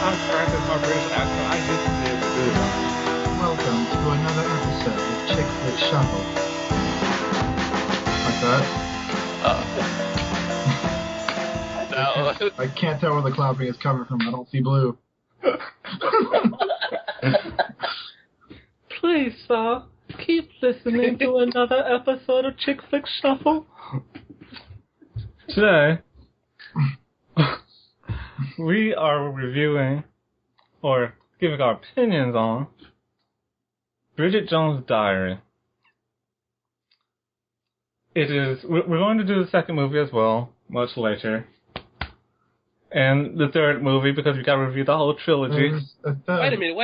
I'm practicing my British accent. I used to be able to do that. Welcome to another episode of Chick Flick Shuffle. Like that? No. I can't tell where the clapping is coming from. I don't see blue. Please, sir, keep listening to another episode of Chick Flick Shuffle. Today, we are reviewing, or giving our opinions on, Bridget Jones' Diary. We're going to do the second movie as well, much later. And the third movie, because we got to review the whole trilogy. Wait a minute.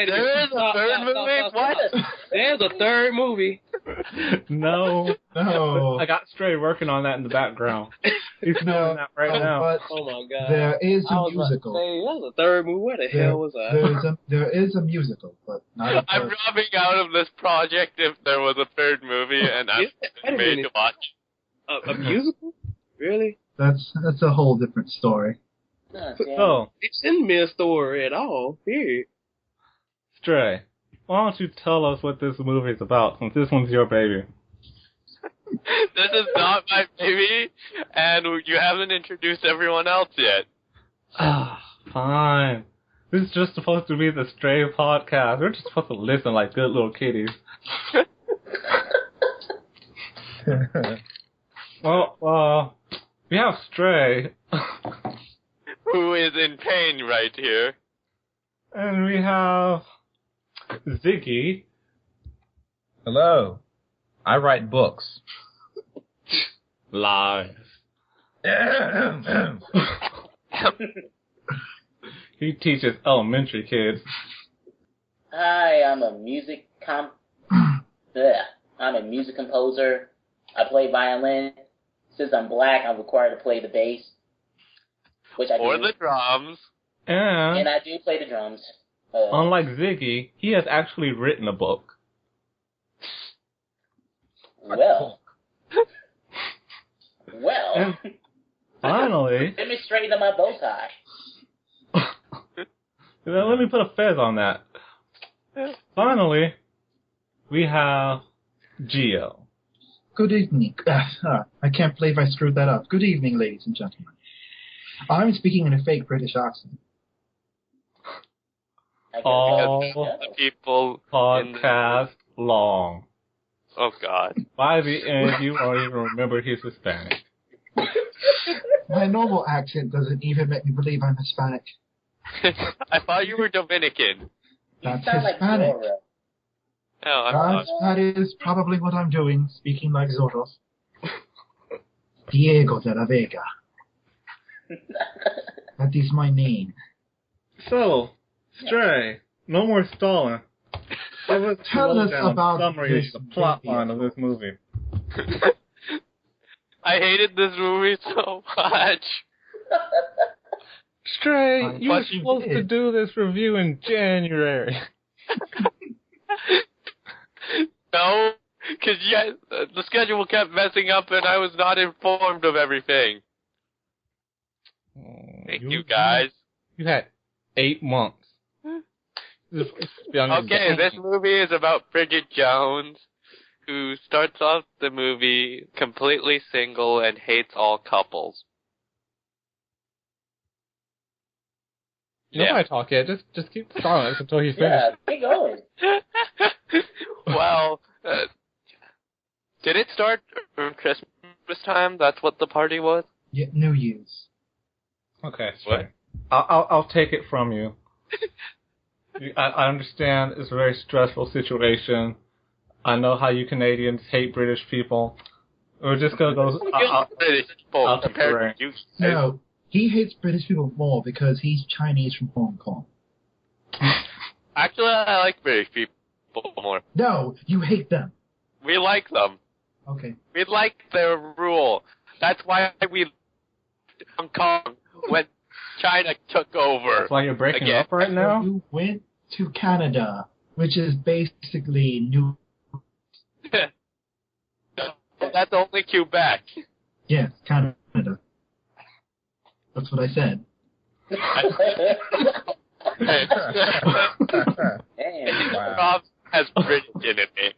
There is a third movie? What? There's a third movie. No. No. I got Stray working on that in the background. He's doing that right now. But Oh my god. there is I a was about to musical. say, that was a third movie. Where the hell was I? There is a musical, but not a I'm third. dropping out of this project if there was a third movie, and I'm Wait a made minute. to watch. A musical? Really? That's a whole different story. So, It shouldn't be a story at all. Period. Stray, why don't you tell us what this movie is about, since this one's your baby? This is not my baby, and you haven't introduced everyone else yet. Ah, fine. This is just supposed to be the Stray podcast. We're just supposed to listen like good little kitties. Well, we have Stray, Who is in pain right here? and we have Ziggy. Hello. I write books. Lies. He teaches elementary kids. Hi, I'm a music composer. I play violin. Since I'm black, I'm required to play the bass, which I Or do. the drums. And And, I do play the drums. unlike Ziggy, he has actually written a book. Well. And finally, Let me straighten up my bow tie. let me put a fez on that. Finally, we have Gio. Good evening. I can't believe I screwed that up. Good evening, ladies and gentlemen. I'm speaking in a fake British accent. I guess Oh. Because the people in the... Podcast long. Oh, God. By the end, you won't even remember he's Hispanic. My normal accent doesn't even make me believe I'm Hispanic. I thought you were Dominican. you That's sound like Hispanic. Dora. No, I'm not. That is probably what I'm doing, speaking like Zorros. Diego de la Vega. That is my name. So, Stray, no more stalling. Give us Tell us a about summary this of the plot video. line of this movie. I hated this movie so much. Stray, you were But you supposed to did. do this review in January. No, because the schedule kept messing up and I was not informed of everything. Thank you, guys. You had 8 months. Okay, this movie is about Bridget Jones, who starts off the movie completely single and hates all couples. Nobody talk yet. Just keep silent until he Yeah, finishes. keep going. Well, did it start around Christmas time? That's what the party was? Yeah, New Year's. Okay, What? Stray. I'll take it from you. I understand it's a very stressful situation. I know how you Canadians hate British people. We're just gonna go. British people I'll take the reins. compared to you. No, he hates British people more because he's Chinese from Hong Kong. Actually, I like British people more. No, you hate them. We like them. Okay. We like their rule. That's why we left Hong Kong when China took over. That's why you're breaking Again. up right now. You went to Canada, which is basically New. That's only Quebec. Yes, Canada. That's what I said. Damn. Wow. Rob has Bridget in it.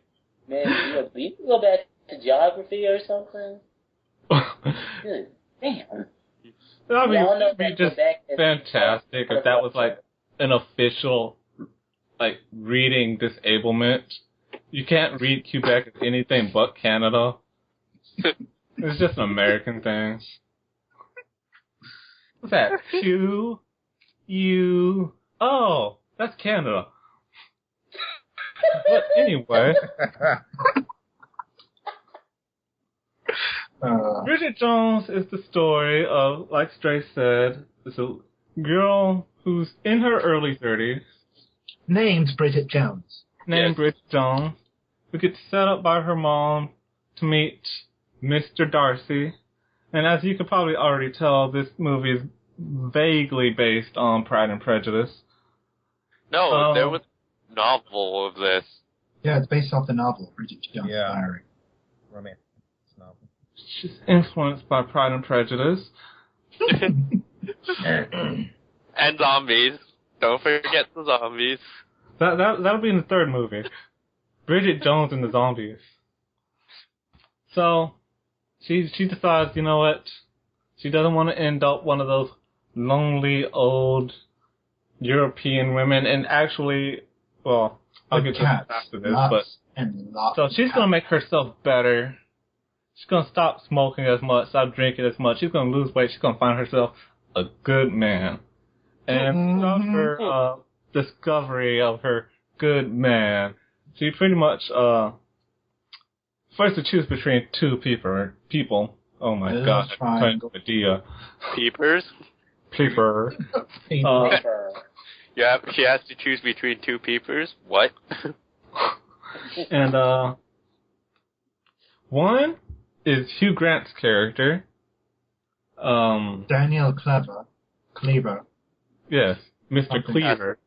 Man, you can go back to geography or something. Good. Damn. I mean, Y'all know it'd be that just Quebec is- fantastic if that was like an official, like, reading disablement. You can't read Quebec as anything but Canada. It's just an American thing. What's that? Q, U. Oh, that's Canada. But anyway, Bridget Jones is the story of, like Stray said, it's a girl who's in her early 30s. Named Bridget Jones. Named Yes. Bridget Jones, who gets set up by her mom to meet Mr. Darcy. And as you can probably already tell, this movie is vaguely based on Pride and Prejudice. No, there was a novel of this. Yeah, it's based off the novel, Bridget Jones' Yeah. Diary. Romantic novel. She's influenced by Pride and Prejudice. And zombies. Don't forget the zombies. That'll be in the third movie. Bridget Jones and the Zombies. So, she decides, you know what? She doesn't want to end up one of those lonely old European women. And actually, well, I'll get to that after this, but so she's gonna make herself better. She's gonna stop smoking as much, stop drinking as much. She's gonna lose weight. She's gonna find herself a good man. And throughout her discovery of her good man, she pretty much first to choose between two people. Oh my god, kind of idea. Peepers? Peeper. Yeah, she has to choose between two peepers? What? And one is Hugh Grant's character. Daniel Cleaver. Yes, Mr. Cleaver.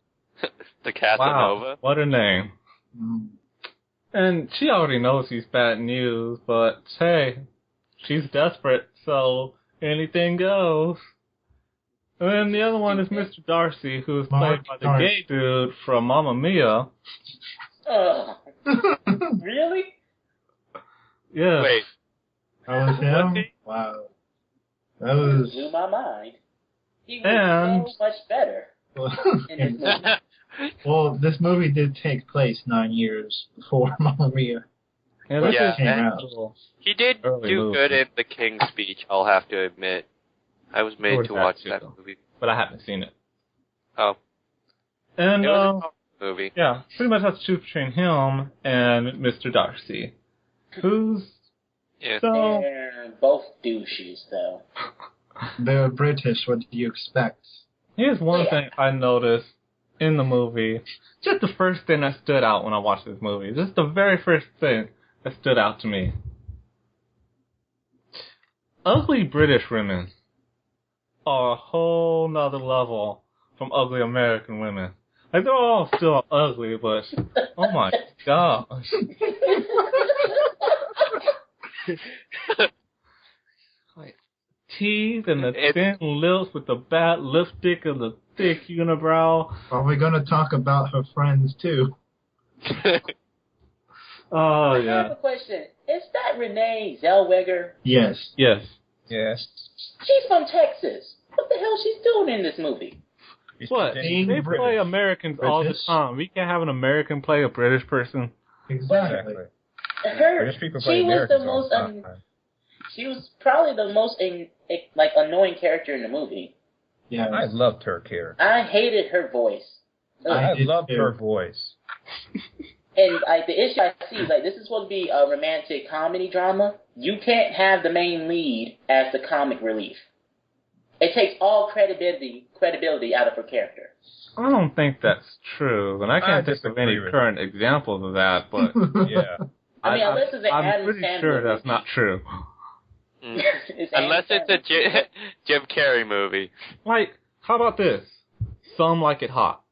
The Casanova. Wow, what a name. And she already knows he's bad news, but hey, she's desperate, so anything goes. And then the other one is Mr. Darcy, who's played by the gay dude from Mamma Mia. Really? Yeah. Wait. That was him? Wow. That was... Blew my mind. He was so much better in this movie. Well, this movie did take place 9 years before Mamma Mia. Yeah, he did do good in The King's Speech, I'll have to admit. I was made to watch that movie. But I haven't seen it. Oh. And, it was a movie. Yeah, pretty much have to choose between him and Mr. Darcy. Who's... Yeah. So... They're both douches, though. They're British, what do you expect? Here's one thing I noticed in the movie. Just the first thing that stood out when I watched this movie. Just the very first thing that stood out to me. Ugly British women are a whole nother level from ugly American women. Like, they're all still ugly, but oh my gosh. Like, teeth and the thin lips with the bad lipstick and the thick unibrow. Are we going to talk about her friends, too? Oh, I yeah. have a question. Is that Renee Zellweger? Yes. Yes. Yes. She's from Texas. What the hell she's doing in this movie? What? They play Americans all the time. We can't have an American play a British person. Exactly. British people play Americans all the time. She was probably the most annoying character in the movie. Yeah. I loved her character. I hated her voice. I loved her voice. And the issue I see is this is supposed to be a romantic comedy drama. You can't have the main lead as the comic relief. It takes all credibility out of her character. I don't think that's true, and I can't think of any current examples of that. But yeah, unless it's an I'm Adam pretty Sandler sure that's movie. not true. Unless it's a Jim Carrey movie. Like, how about this? Some Like It Hot.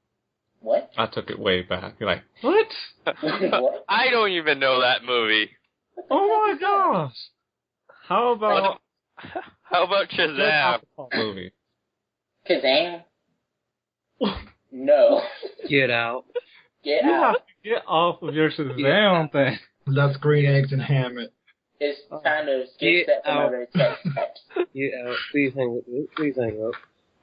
What? I took it way back. You're like, what? What? I don't even know that movie. Oh my gosh! How about Shazam? movie? Kazam? No. Get out. Get You out. have to get off of your Shazam thing. Let's green eggs and ham it. It's time to get set for my red text. Get out. Please hang up.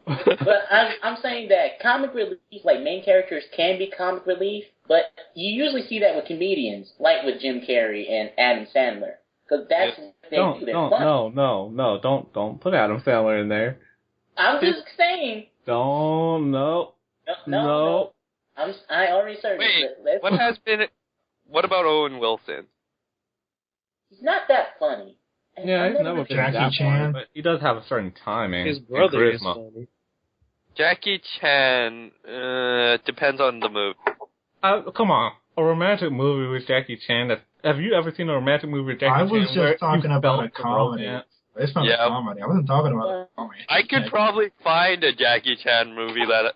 But I'm saying that comic relief, like main characters can be comic relief, but you usually see that with comedians, like with Jim Carrey and Adam Sandler. Because that's what they do. They're funny. No, don't put Adam Sandler in there. I'm just saying. No. I already said Wait, what about Owen Wilson? He's not that funny. Yeah, he's never been Jackie Chan, but he does have a certain timing. His brother and is charisma. funny. Jackie Chan, depends on the movie. Come on, a romantic movie with Jackie Chan. Have you ever seen a romantic movie with Jackie Chan? I was just talking about a comedy. It's not a comedy. I wasn't talking about a comedy. I could probably find a Jackie Chan movie that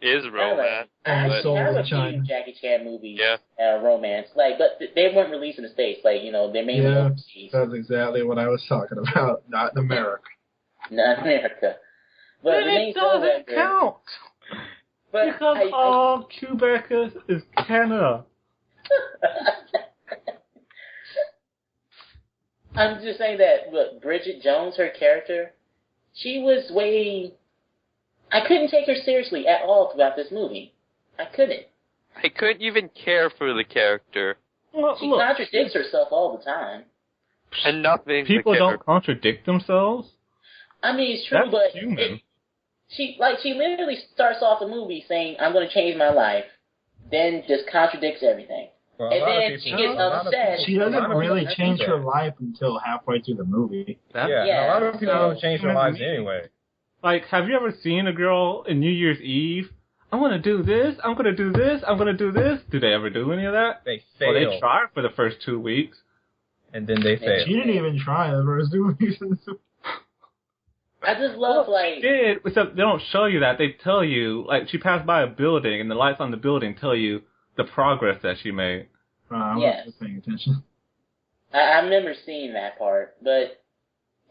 is romance. I have a few Jackie Chan movies, romance, but they weren't released in the States. They're mainly overseas. That's exactly what I was talking about. Not in America. Not in America. But it doesn't count. Because all Quebec is Canada. I'm just saying that, look, Bridget Jones, her character, she was I couldn't take her seriously at all throughout this movie. I couldn't. I couldn't even care for the character. Well, she contradicts herself all the time. And nothing. People don't contradict themselves? I mean, it's true, That's but human. She literally starts off the movie saying, "I'm going to change my life," then just contradicts everything. Well, and then she gets upset. She doesn't really change her life until halfway through the movie. A lot of people don't change their lives anyway. Like, have you ever seen a girl in New Year's Eve? I'm going to do this, I'm going to do this, I'm going to do this. Do they ever do any of that? They fail. Well, they try for the first 2 weeks. And then they fail. She didn't even try the first 2 weeks. I just love, She did, except they don't show you that. They tell you, she passed by a building, and the lights on the building tell you the progress that she made. I wasn't paying attention. I remember seeing that part, but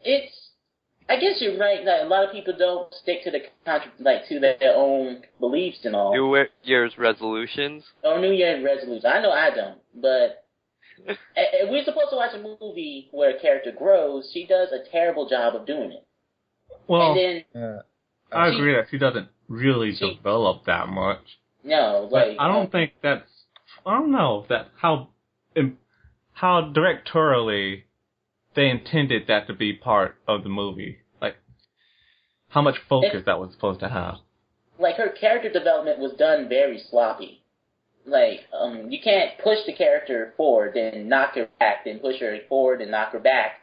I guess you're right. A lot of people don't stick to to their own beliefs and all. New Year's resolutions? Oh, New Year's resolutions. I know I don't, but if we're supposed to watch a movie where a character grows, she does a terrible job of doing it. Well, and then, I agree that she doesn't really develop that much. No, I don't think that's. I don't know how directorially they intended that to be part of the movie. How much focus that was supposed to have. Her character development was done very sloppy. You can't push the character forward, then knock her back, then push her forward and knock her back.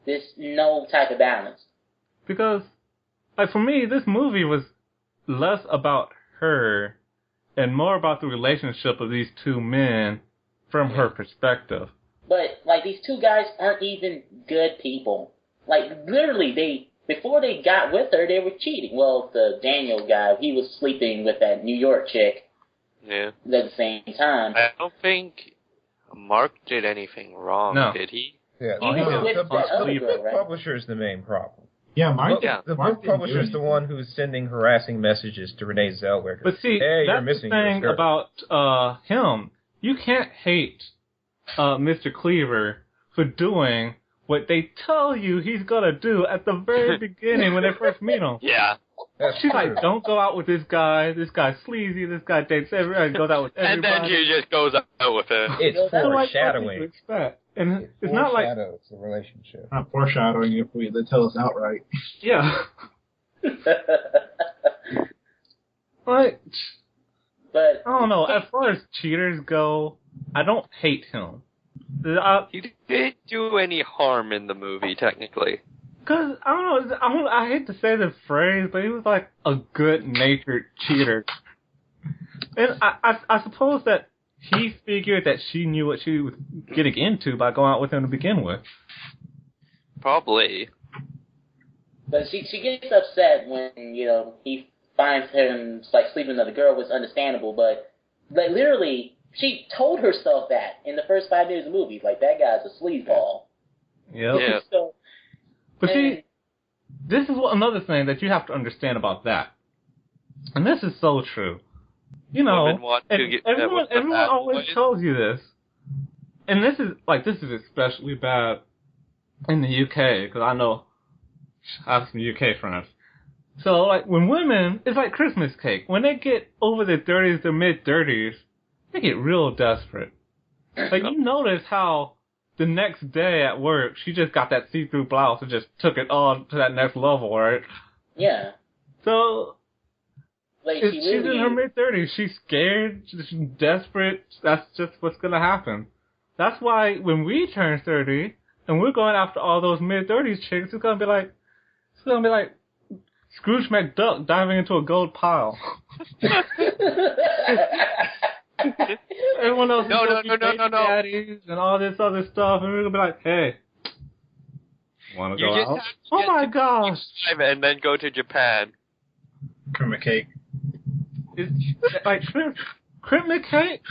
There's no type of balance. Because, for me, this movie was less about her and more about the relationship of these two men from her perspective. But, these two guys aren't even good people. Literally, before they got with her, they were cheating. Well, the Daniel guy, he was sleeping with that New York chick. Yeah. At the same time. I don't think Mark did anything wrong, did he? Yeah, the book publisher is the main problem. Yeah, the book publisher is the one who's sending harassing messages to Renee Zellweger. But see, hey, that's you're missing the thing about him. You can't hate Mr. Cleaver for doing what they tell you he's gonna do at the very beginning when they first meet him. Yeah. She's like, don't go out with this guy. This guy's sleazy. This guy dates everybody. Goes out with everybody. And then she just goes out with him. It's foreshadowing. And it's not like it's a relationship. Not foreshadowing if they tell us outright. Yeah. But I don't know. As far as cheaters go, I don't hate him. He didn't do any harm in the movie, technically. Because, I don't know, I hate to say the phrase, but he was like a good-natured cheater. And I suppose that he figured that she knew what she was getting into by going out with him to begin with. Probably. But she gets upset when, he finds him, sleeping with another girl, was understandable, but, literally, she told herself that in the first 5 minutes of the movie. That guy's a sleazeball. Yep. Yeah. But see, this is another thing that you have to understand about that. and this is so true. You know, Women want to get everyone with the bad always boys. tells you this, and this is especially bad in the UK because I know I have some UK friends. So like when women, it's like Christmas cake. When they get over their 30s, their mid-30s, they get real desperate. Like you notice how the next day at work, she just got that see-through blouse and just took it on to that next level, right? Yeah. So. Like She's in her mid-30s. She's scared. She's desperate. That's just what's going to happen. That's why when we turn 30 and we're going after all those mid-30s chicks, it's going to be like Scrooge McDuck diving into a gold pile. Everyone else is going to be baby daddies and all this other stuff, and we're going to be like, hey, want to go out? Oh my gosh. And then go to Japan. Kermit cake. Like Kermit cake,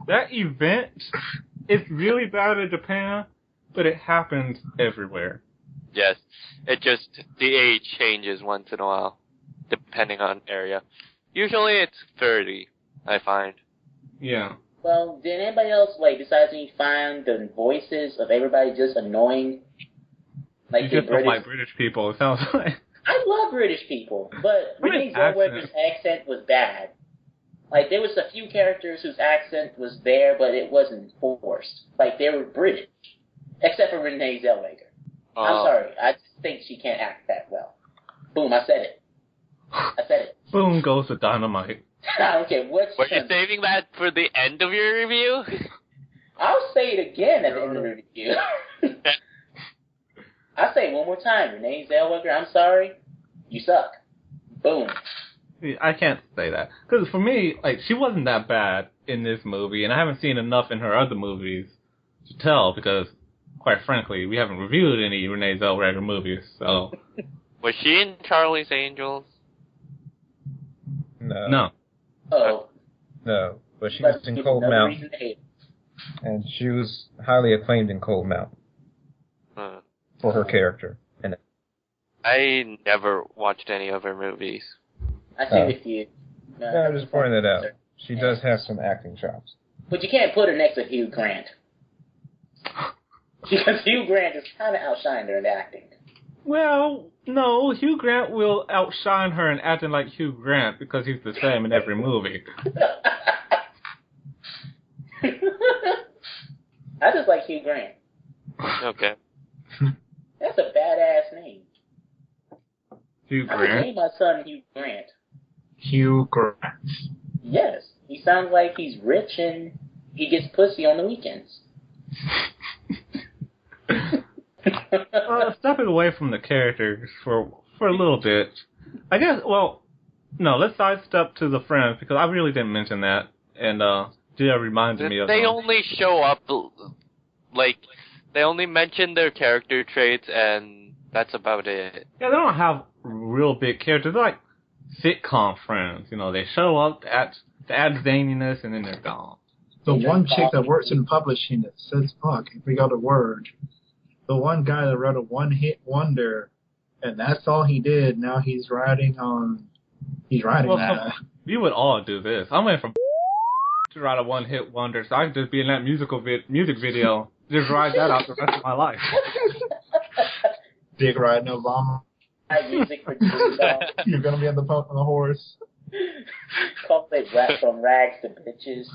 that event is really bad in Japan, but it happens everywhere. Yes, the age changes once in a while, depending on area. Usually it's 30, I find. Yeah. Well, did anybody else, besides me, find the voices of everybody just annoying? Like you just don't like British people, it sounds like. I love British people, but Renee Zellweger's accent was bad. Like, there was a few characters whose accent was there, but it wasn't forced. Like, they were British. Except for Renee Zellweger. I'm sorry, I just think she can't act that well. Boom, I said it. Boom goes the dynamite. I don't care what Were you saving that for the end of your review? I'll say it again at the end of the review. I'll say it one more time. Renee Zellweger, I'm sorry. You suck. Boom. I can't say that. Because for me, she wasn't that bad in this movie, and I haven't seen enough in her other movies to tell, because, quite frankly, we haven't reviewed any Renee Zellweger movies, so... Was she in Charlie's Angels? No. Oh. No, but she was in Cold Mountain. And she was highly acclaimed in Cold Mountain. For her character in it. I never watched any of her movies. I see with you. No, I'm just pointing that out. She does have some acting chops. But you can't put her next to Hugh Grant. Because Hugh Grant has kind of outshined her in acting. Well, no, Hugh Grant will outshine her in acting like Hugh Grant because he's the same in every movie. I just like Hugh Grant. Okay. That's a badass name. Hugh I would Grant? name my son Hugh Grant. Hugh Grant. Yes. He sounds like he's rich and he gets pussy on the weekends. Stepping away from the characters for a little bit, I guess, well, no, let's sidestep to the friends, because I really didn't mention that, and Gia reminded me of They them. only show up, they only mention their character traits, and that's about it. Yeah, they don't have real big characters. They're like sitcom friends, they show up to add zaniness, and then they're gone. The one chick that works in publishing that says, fuck, if we got a word. The one guy that wrote a one-hit wonder, and that's all he did. Now he's writing that. You would all do this. I went from to write a one-hit wonder, so I could just be in that music video, just ride that out the rest of my life. Dick riding Obama. Music for You're gonna be on the horse. Call it rap from rags to bitches.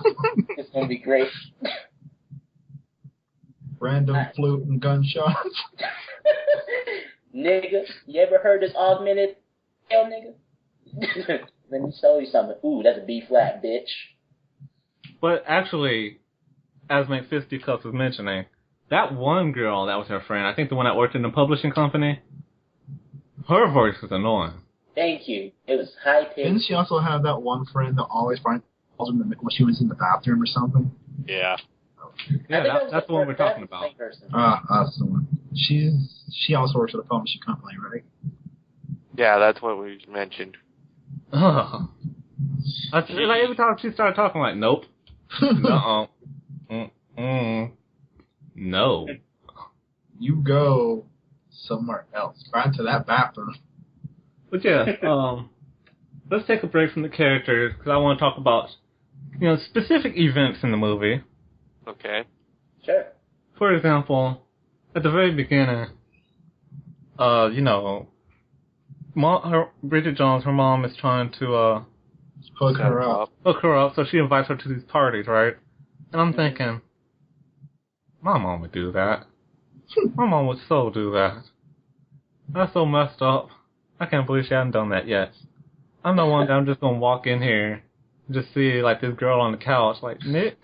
It's gonna be great. Random flute and gunshots. Nigga, you ever heard this augmented hell, nigga? Let me show you something. Ooh, that's a B flat, bitch. But actually, as McFisticuffs was mentioning, that one girl that was her friend, I think the one that worked in the publishing company, her voice was annoying. Thank you. It was high pitched. Didn't she also have that one friend that always finds her when she was in the bathroom or something? Yeah. Yeah, that's the one we're talking about. That's the one. She also works at a publishing company, right? Yeah, that's what we mentioned. Like every time she started talking, like, nope. No. You go somewhere else. Right to that bathroom. But yeah, let's take a break from the characters, because I want to talk about, specific events in the movie. Okay. Sure. For example, at the very beginning, Bridget Jones, her mom is trying to, hook her up. So she invites her to these parties, right? And I'm thinking, my mom would do that. My mom would so do that. That's so messed up. I can't believe she hasn't done that yet. I'm the one that I'm just gonna walk in here and just see, like, this girl on the couch, like, Nick,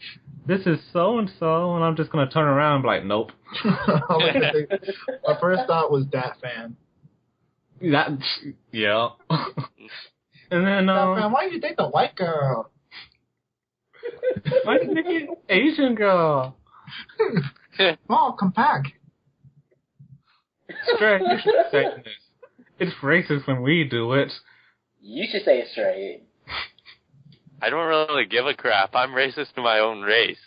this is so-and-so, and I'm just gonna turn around and be like, nope. My first thought was that fan. Yeah. And then, why do you think the white girl? why do you think the Asian girl? Oh, come back. Straight, you should say this. It's racist when we do it. You should say it straight. I don't really give a crap. I'm racist to my own race.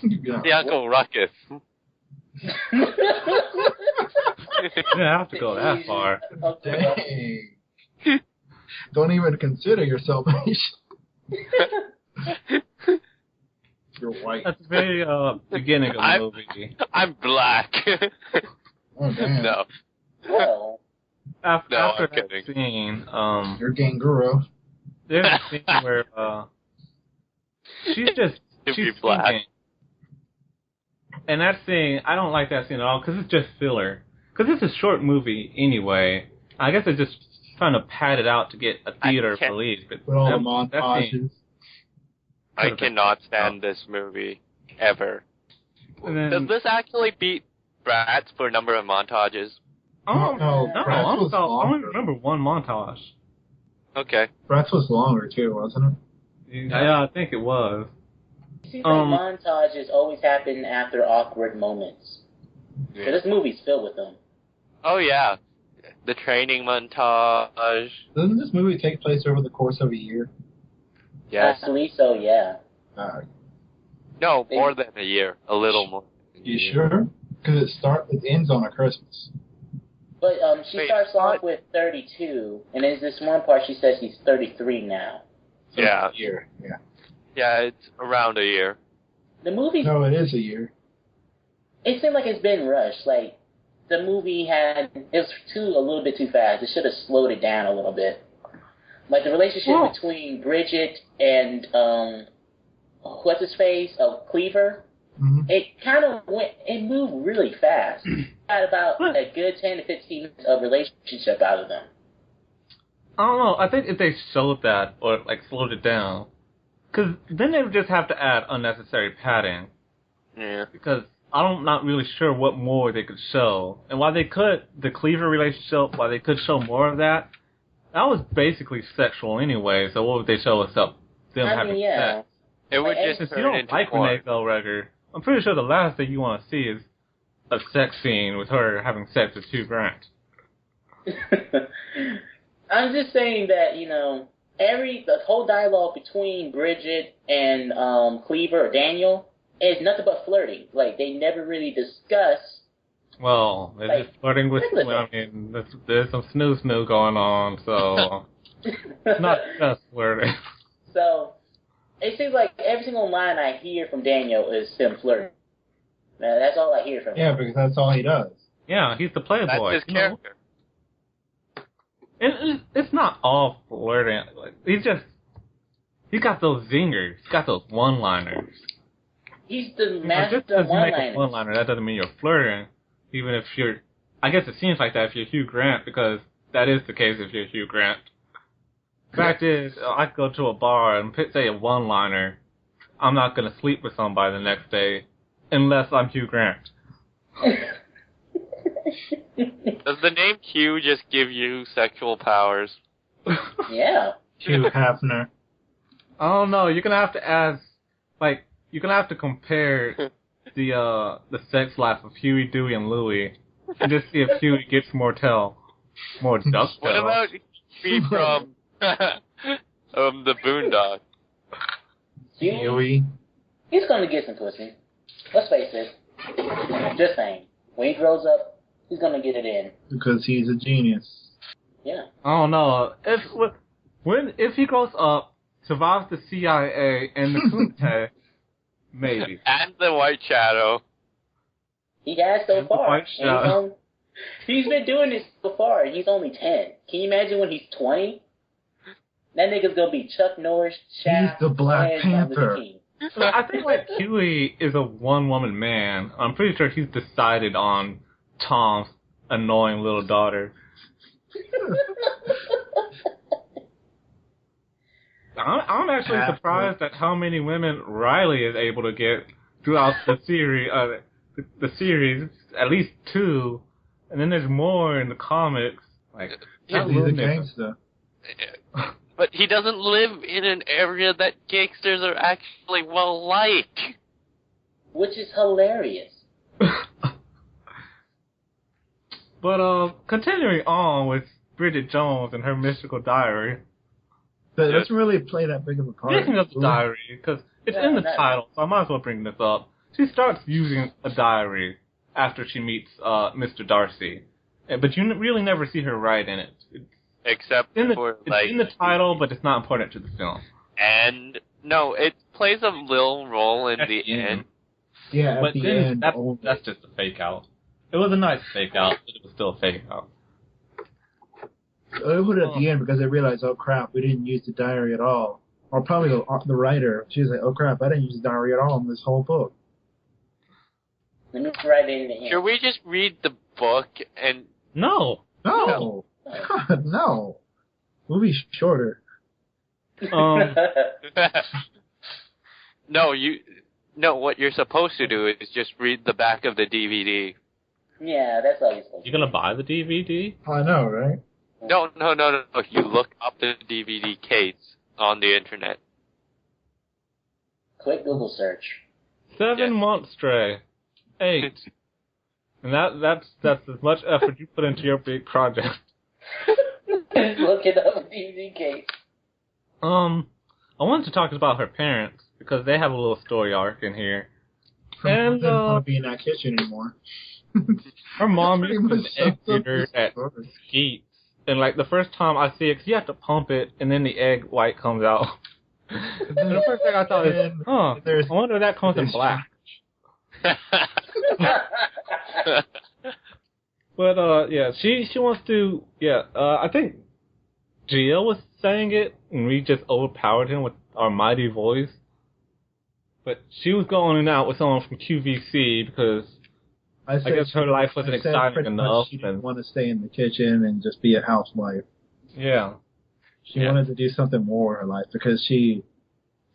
Yeah. The Uncle Ruckus. You don't have to go that far. Dang. Don't even consider yourself Asian. You're white. At the very beginning of the movie. I'm black. Oh, damn. No. Well, After I'm that kidding. scene, You're Ganguro. there's a scene where she's black. singing. And that scene, I don't like that scene at all, because it's just filler. Because it's a short movie anyway. I guess they're just trying to pad it out to get a theater release. But With all the that montages. I cannot stand this movie. Ever. Then, Does this actually beat Bratz for number of montages? no, Bratz was I only longer. remember one montage. Okay. Bratz was longer, too, wasn't it? Yeah, I think it was. it seems like montages always happen after awkward moments. Yeah. So this movie's filled with them. Oh, yeah. The training montage. Doesn't this movie take place over the course of a year? Yes. Actually, so yeah. No, more than a year. A little more. You sure? Because it ends on a Christmas. But she starts off with 32, and there's this one part she says she's 33 now. So Yeah. It's a year, yeah. Yeah, it's around a year. The movie, No, it is a year. it seemed like it's been rushed. Like, the movie it was a little bit too fast. It should have slowed it down a little bit. Like, the relationship between Bridget and, what's his face? Cleaver. Mm-hmm. It moved really fast. Got about a good 10 to 15 minutes of relationship out of them. I don't know. I think if they showed that, or, like, slowed it down, because then they would just have to add unnecessary padding. Yeah. Because I'm not really sure what more they could show. And while they could, the Cleaver relationship, while they could show more of that, that was basically sexual anyway, so what would they show except them having sex? It would Like, just Since turn you don't into like porn. Renee Zellweger, I'm pretty sure the last thing you want to see is a sex scene with her having sex with Hugh Grant. I'm just saying that, the whole dialogue between Bridget and Cleaver or Daniel is nothing but flirting. Like, they never really discuss. Well, they're Like, just flirting with, everything. I mean, there's some snoo going on, so it's not just flirting. So, it seems like every single line I hear from Daniel is him flirting. That's all I hear from him. Yeah, because that's all he does. Yeah, he's the playboy. That's his character. It's not all flirting. Like, he's got those zingers. He's got those one-liners. He's the Just master because of you make a one-liners. one-liner, that doesn't mean you're flirting. Even if you're, I guess it seems like that if you're Hugh Grant, because that is the case if you're Hugh Grant. Fact is, I could go to a bar and say a one-liner. I'm not going to sleep with somebody the next day unless I'm Hugh Grant. Does the name Hugh just give you sexual powers? Yeah. Hugh Hefner. I don't know. You're gonna have to ask, like, you're gonna have to compare the sex life of Huey, Dewey, and Louie, and just see if Huey gets more duck What tail. about Huey from the Boondock? Huey. He's gonna get some pussy. Let's face it. Just saying. When he grows up, he's gonna get it in. Because he's a genius. Yeah. I don't know. If he grows up, survives the CIA and the Kumite, maybe. And the White Shadow. He has so far. He's been doing this so far, and he's only 10. Can you imagine when he's 20? That nigga's gonna be Chuck Norris, Shaft, he's the Black Panther. I think like Huey is a one-woman man. I'm pretty sure he's decided on Tom's annoying little daughter. I'm actually surprised at how many women Riley is able to get throughout the series. The series, at least 2, and then there's more in the comics. Like, he's a gangster. But he doesn't live in an area that gangsters are actually well liked. Which is hilarious. But continuing on with Bridget Jones and her mystical diary. But it doesn't really play that big of a part. Speaking of the diary, because it's in the title, so I might as well bring this up. She starts using a diary after she meets Mr. Darcy. But you really never see her write in it. Except it's like... in the title, but it's not important to the film. And, no, it plays a little role in the end. Yeah, but then that's just a fake out. It was a nice fake out, but it was still a fake out. They put it at the end because they realized, oh crap, we didn't use the diary at all. Or probably the writer, she was like, oh crap, I didn't use the diary at all in this whole book. Let me write it in the end. Should we just read the book and... No. God, no. Movie's shorter. No, what you're supposed to do is just read the back of the DVD. Yeah, that's all you're supposed to do. You gonna buy the DVD? I know, right? No. You look up the DVD case on the internet. Quick Google search. 7 months stray. 8. And that's as much effort you put into your big project. Look it up, DVD case. I wanted to talk about her parents because they have a little story arc in here. And they don't want to be in that kitchen anymore. Her mom used an egg beater at Skeets, and like the first time I see it, 'cause you have to pump it, and then the egg white comes out. And the first thing I thought is, I wonder if that comes in black. But yeah, she wants to. Yeah, I think Gio was saying it, and we just overpowered him with our mighty voice. But she was going out with someone from QVC because I guess her life wasn't exciting enough. She didn't want to stay in the kitchen and just be a housewife. Yeah. She wanted to do something more in her life because she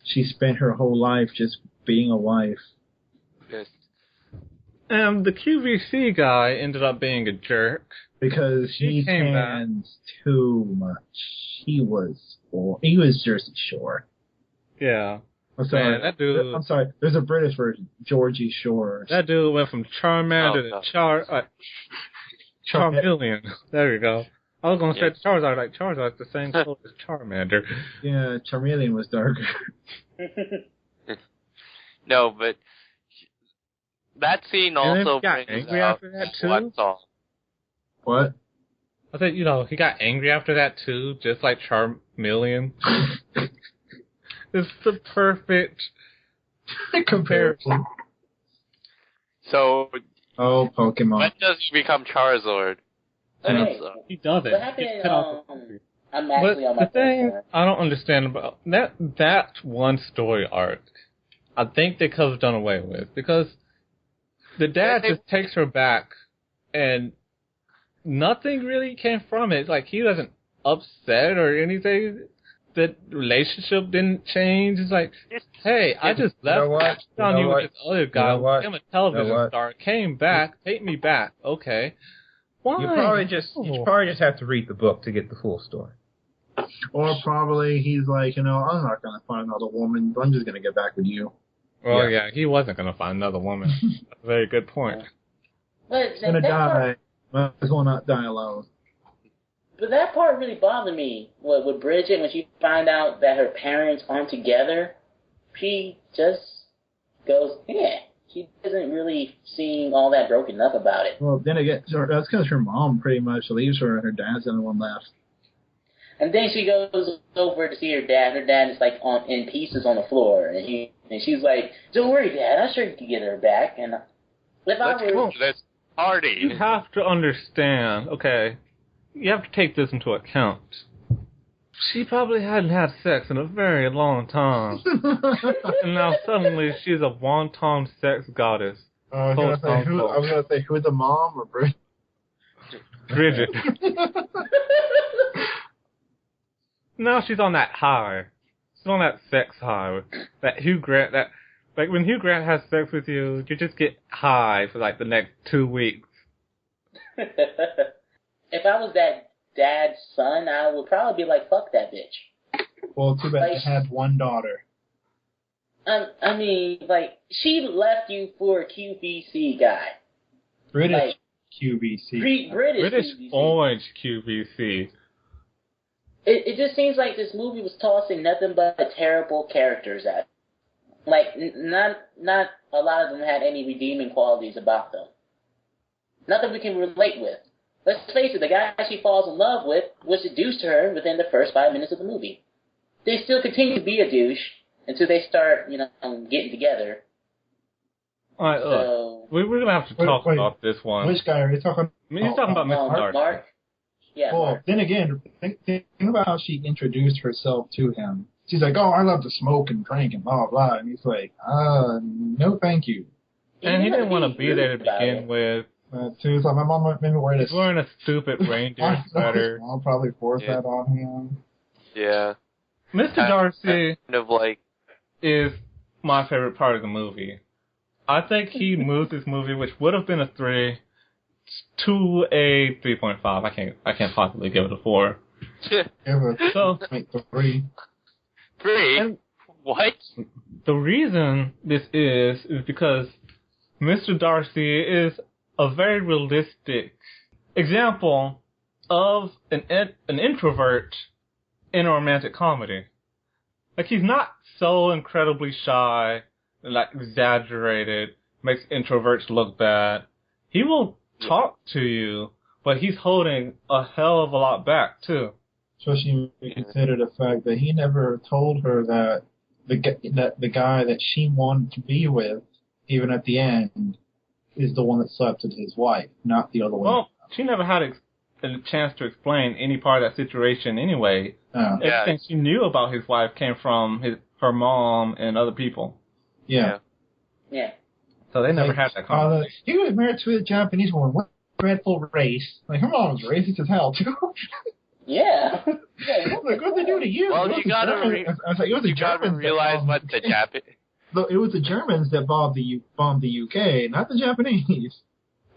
spent her whole life just being a wife. Yes. And the QVC guy ended up being a jerk. Because he cans too much. He was Jersey Shore. Yeah. I'm sorry. Man, that dude. I'm sorry. There's a British version, Georgie Shore. That dude went from Charmander to Charmeleon. There you go. I was going to say Charizard, like Charizard's the same color as Charmander. Yeah, Charmeleon was darker. No, but that scene also got angry after that too. What? I said, he got angry after that too, just like Charmeleon. It's the perfect comparison. So, Pokemon. when does he become Charizard? Okay. He doesn't. What happened? I'm actually on my the thing I don't understand about that one story arc, I think they could have done away with because the dad just takes her back and nothing really came from it. Like he wasn't upset or anything. The relationship didn't change. It's like, hey, I just left. Found you with this other guy. I'm a television star. Came back. Take me back. Okay. Why? You probably just have to read the book to get the full story. Or probably he's like, I'm not going to find another woman. I'm just going to get back with you. Well, yeah, he wasn't going to find another woman. That's a very good point. He's going to die. Might as well not die alone. But that part really bothered me with Bridget when she found out that her parents aren't together. She just goes, she doesn't really seem all that broken up about it. Well, then again, that's because her mom pretty much leaves her and her dad's the only one left. And then she goes over to see her dad. Her dad is like in pieces on the floor, and she's like, "Don't worry, Dad. I'm sure you can get her back." And let's go to this party. You have to understand, okay? You have to take this into account. She probably hadn't had sex in a very long time, and now suddenly she's a wonton sex goddess. I was gonna say who, the mom or Bridget? Bridget. Now she's on that high. She's on that sex high. That Hugh Grant, like when Hugh Grant has sex with you, you just get high for like the next 2 weeks. If I was that dad's son, I would probably be like, fuck that bitch. Well, too bad you had one daughter. I mean, like, she left you for a QVC guy. British QVC. British QVC. orange QVC. It just seems like this movie was tossing nothing but terrible characters at. Like, not a lot of them had any redeeming qualities about them. Nothing we can relate with. Let's face it, the guy she falls in love with was a douche to her within the first 5 minutes of the movie. They still continue to be a douche until they start, getting together. All right, look, we're going to have to talk about this one. Which guy are you talking about? I mean, he's talking about Mr. Darcy. Mark? Yeah, well, Mark. Then again, think about how she introduced herself to him. She's like, "Oh, I love to smoke and drink and blah, blah." And he's like, no thank you. And he didn't want to be there to begin with. So he's like, my mom made me wear this. He's wearing a stupid reindeer sweater. I'll probably force that on him. Yeah. Mr. Darcy kind of like is my favorite part of the movie. I think he moved this movie, which would have been a 3, to a 3.5. I can't possibly give it a 4. So 3. 3? What? The reason this is because Mr. Darcy is a very realistic example of an introvert in a romantic comedy. Like, he's not so incredibly shy, like exaggerated, makes introverts look bad. He will talk to you, but he's holding a hell of a lot back too. Especially when you consider the fact that he never told her that the guy that she wanted to be with, even at the end, is the one that slept with his wife, not the other one. Well, she never had a chance to explain any part of that situation anyway. Everything she knew about his wife came from her mom and other people. Yeah. So they never had that conversation. He was married to a Japanese woman. What dreadful race. Like, her mom was racist as hell, too. Yeah. Like, what they do to you? Well, you gotta realize what the Japanese... It was the Germans that bombed the UK, not the Japanese.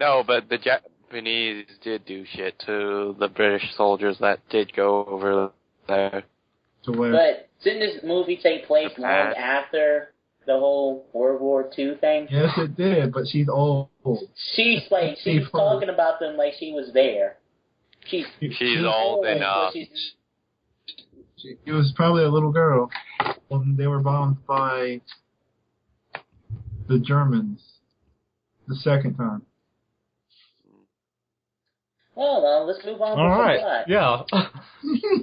No, but the Japanese did do shit to the British soldiers that did go over there. To where? But didn't this movie take place long after the whole World War II thing? Yes, it did, but she's old. She's talking about them like she was there. She's old enough. She was probably a little girl when they were bombed by the Germans the second time. Well, let's move on. All right. Yeah.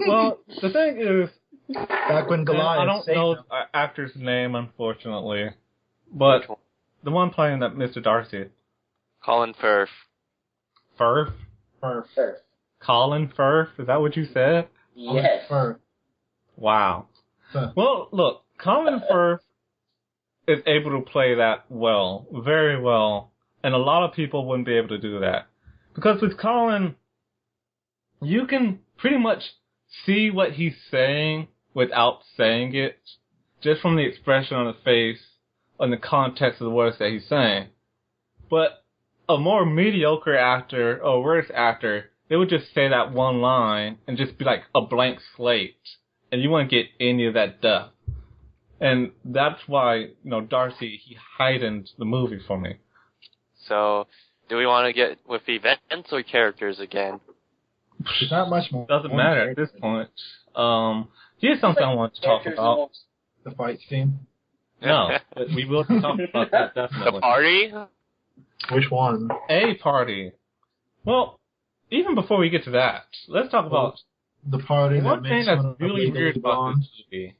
Well, the thing is, back when Goliath, I don't know the actor's name, unfortunately, but the one playing that Mr. Darcy, Colin Firth. Firth. Colin Firth. Is that what you said? Yes. Firth. Wow. Well, look, Colin Firth is able to play that well, very well, and a lot of people wouldn't be able to do that. Because with Colin, you can pretty much see what he's saying without saying it, just from the expression on his face and the context of the words that he's saying. But a more mediocre actor or worse actor, they would just say that one line and just be like a blank slate, and you wouldn't get any of that depth. And that's why, Darcy, he heightened the movie for me. So, do we want to get with events or characters again? There's not much more. Doesn't matter at this point. Here's something I want to talk about. The fight scene? No, but we will talk about that definitely. The party? Which one? A party. Well, even before we get to that, let's talk about the party One that thing makes that's fun of really Legally weird about Blonde. this movie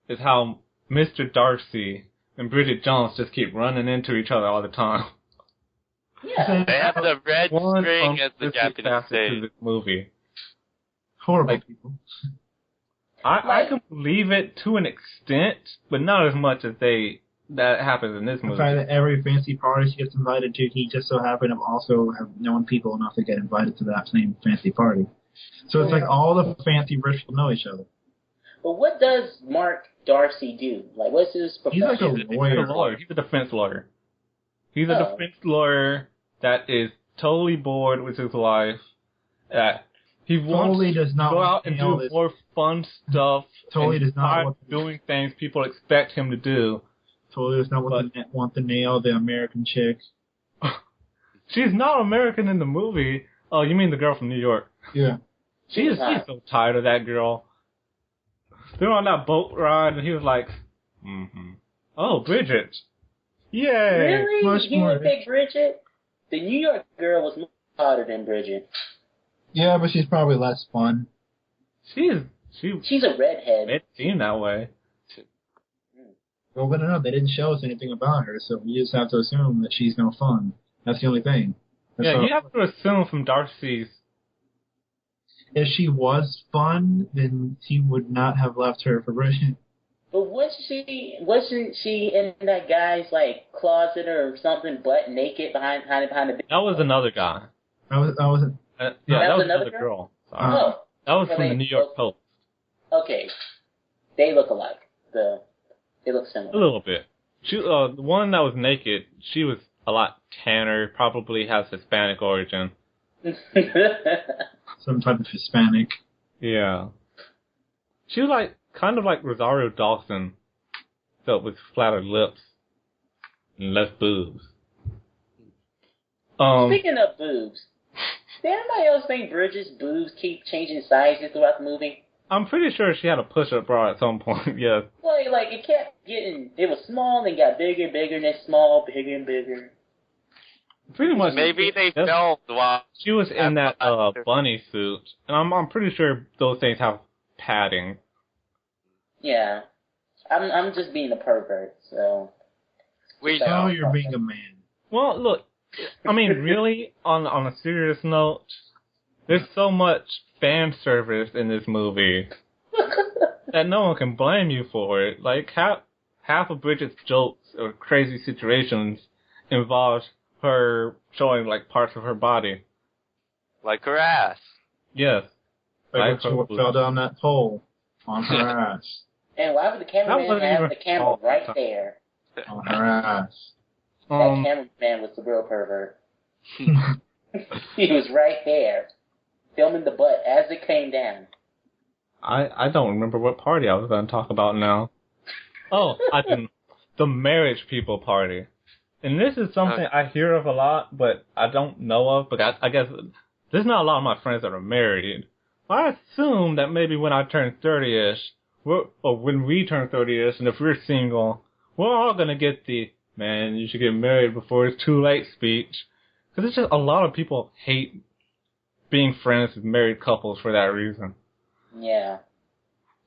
is how Mr. Darcy and Bridget Jones just keep running into each other all the time. Yeah. They have the red One string as the unrealistic Japanese facet say. to this movie. Horrible Like, people. I can believe it to an extent, but not as much as that happens in this The movie. fact that every fancy party she gets invited to, he just so happened to also have known people enough to get invited to that same fancy party. So it's like all the fancy rich people know each other. But what does Mark Darcy do? Like, what's his He's profession? like a lawyer. He's a defense lawyer. He's a defense lawyer that is totally bored with his life. That he wants does not to go out want to and nail do this. more fun stuff. Totally and does not try want to- doing things people expect him to do. Totally does not want to nail the American chick. She's not American in the movie. Oh, you mean the girl from New York? Yeah. She's so tired of that girl. They're on that boat ride, and he was like, "Oh, Bridget, yay!" Really? Much You more. would pick Bridget? The New York girl was much hotter than Bridget. Yeah, but she's probably less fun. She's a redhead. It seemed that way. Well, we don't know. They didn't show us anything about her, so we just have to assume that she's no fun. That's the only thing. You have to assume from Darcy's. If she was fun, then he would not have left her for Bridget. But wasn't she in that guy's like closet or something, butt naked behind the? That was another guy. I wasn't. That was another girl. Sorry. Oh, that was from the New York Post. Okay, they look alike. They look similar. A little bit. The one that was naked, she was a lot tanner. Probably has Hispanic origin. Some type of Hispanic. Yeah. She was kind of like Rosario Dawson, except with flatter lips and less boobs. Speaking of boobs, did anybody else think Bridget's boobs keep changing sizes throughout the movie? I'm pretty sure she had a push-up bra at some point, yes. Like it kept getting, it was small, then got bigger and bigger, and then small, bigger and bigger. Pretty much. Maybe they filmed while she was in that bunny suit, and I'm pretty sure those things have padding. Yeah, I'm just being a pervert, so. You're being a man. Well, look, I mean, really, on a serious note, there's so much fan service in this movie that no one can blame you for it. Like half of Bridget's jokes or crazy situations involve her showing like parts of her body, like her ass. Yes, like she fell down that pole on her ass. And why would the cameraman have the camera right there? On her ass. That cameraman was the real pervert. He was right there, filming the butt as it came down. I don't remember what party I was going to talk about now. Oh, the marriage people party. And this is something I hear of a lot, but I don't know of. But I guess there's not a lot of my friends that are married. I assume that maybe when I turn 30-ish, or when we turn 30-ish, and if we're single, we're all going to get the, man, you should get married before it's too late speech. Because it's just a lot of people hate being friends with married couples for that reason. Yeah.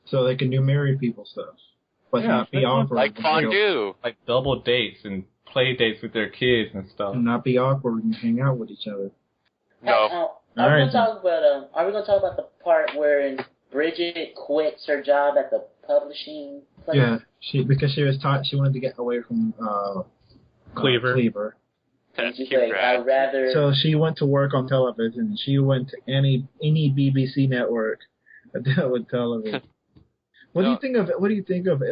So they can do married people stuff. But not be awkward. Like fondue. Like double dates and play dates with their kids and stuff. And not be awkward and hang out with each other. No. Are we going to talk about the part where Bridget quits her job at the publishing place? Yeah, because she was taught she wanted to get away from Cleaver. And she's like, I'd rather. So she went to work on television. She went to any BBC network that dealt with television. What do you think of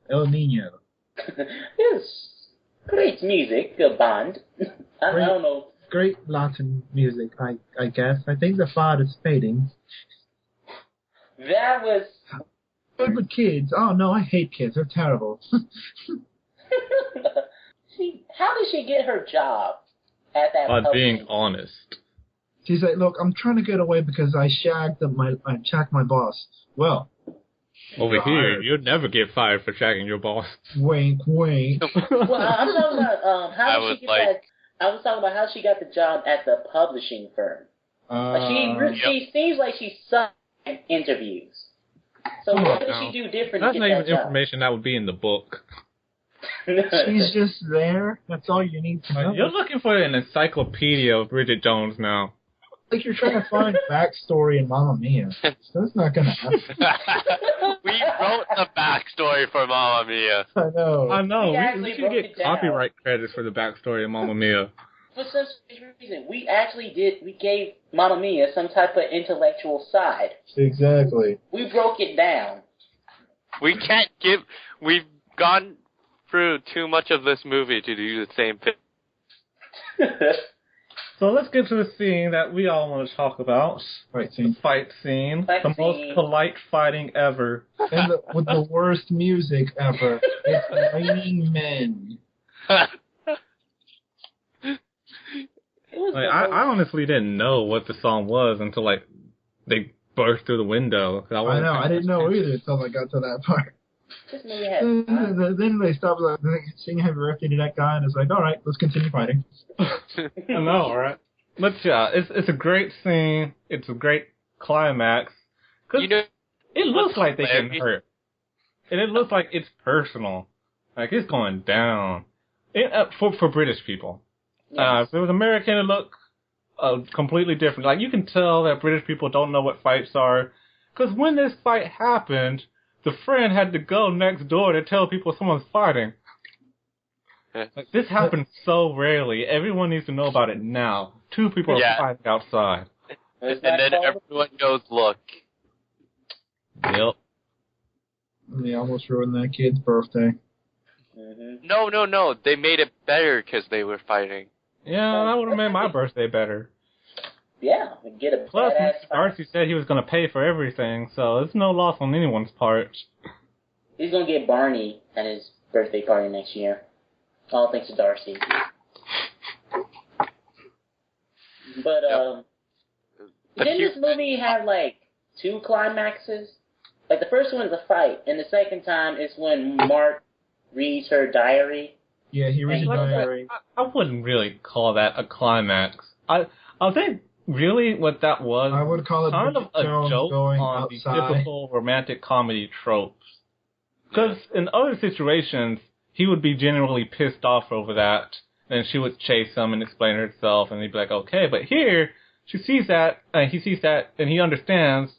El Nino? It's great music, a band. I don't know. Great Latin music, I guess. I think the father's fading. That was. Good with kids. Oh no, I hate kids. They're terrible. How did she get her job at that? By being honest. She's like, look, I'm trying to get away because I shagged my boss. Well, over here, you'd never get fired for shagging your boss. Wink, wink. Well, I'm talking about how did she get that. I was talking about how she got the job at the publishing firm. She seems like she sucked interviews. So what does she do different? That's to not get even that job? information that would be in the book. She's just there. That's all you need to know. You're looking for an encyclopedia of Bridget Jones now. Like you're trying to find backstory in Mamma Mia. So that's not going to happen. We wrote the backstory for Mamma Mia. I know. I know. We We should get copyright credits for the backstory of Mamma Mia. For some reason, we gave Mamma Mia some type of intellectual side. Exactly. We broke it down. We've gone through too much of this movie to do the same thing. So let's get to the scene that we all want to talk about. Fight scene. The fight scene. Fight the scene. most polite fighting ever. And with the worst music ever. It's Raining Men. I honestly didn't know what the song was until they burst through the window. I know. I didn't know either until I got to that part. This movie has Then they stopped singing Happy Birthday to that guy, and it's like, all right, let's continue fighting. I know, right? But yeah, it's a great scene. It's a great climax. Cause it looks like they get hurt, and it looks like it's personal. Like it's going down. For British people. Yes. If it was American, it looked completely different. Like you can tell that British people don't know what fights are, because when this fight happened, the friend had to go next door to tell people someone's fighting. Like, this happens so rarely. Everyone needs to know about it now. Two people are fighting outside. And then everyone goes, look. Yep. They almost ruined that kid's birthday. Mm-hmm. No. They made it better because they were fighting. Yeah, that would have made my birthday better. Yeah, get a Plus, badass Mr. Darcy said he was going to pay for everything, so it's no loss on anyone's part. He's going to get Barney at his birthday party next year. All thanks to Darcy. But, didn't this movie have, two climaxes? Like, the first one is a fight, and the second time is when Mark reads her diary. Yeah, he reads her diary. I wouldn't really call that a climax. I think really what that was, I would call it kind of a joke on outside. the typical romantic comedy tropes. Because in other situations, he would be genuinely pissed off over that, and she would chase him and explain herself, and he'd be like, okay. But here, she sees that, and he sees that, and he understands,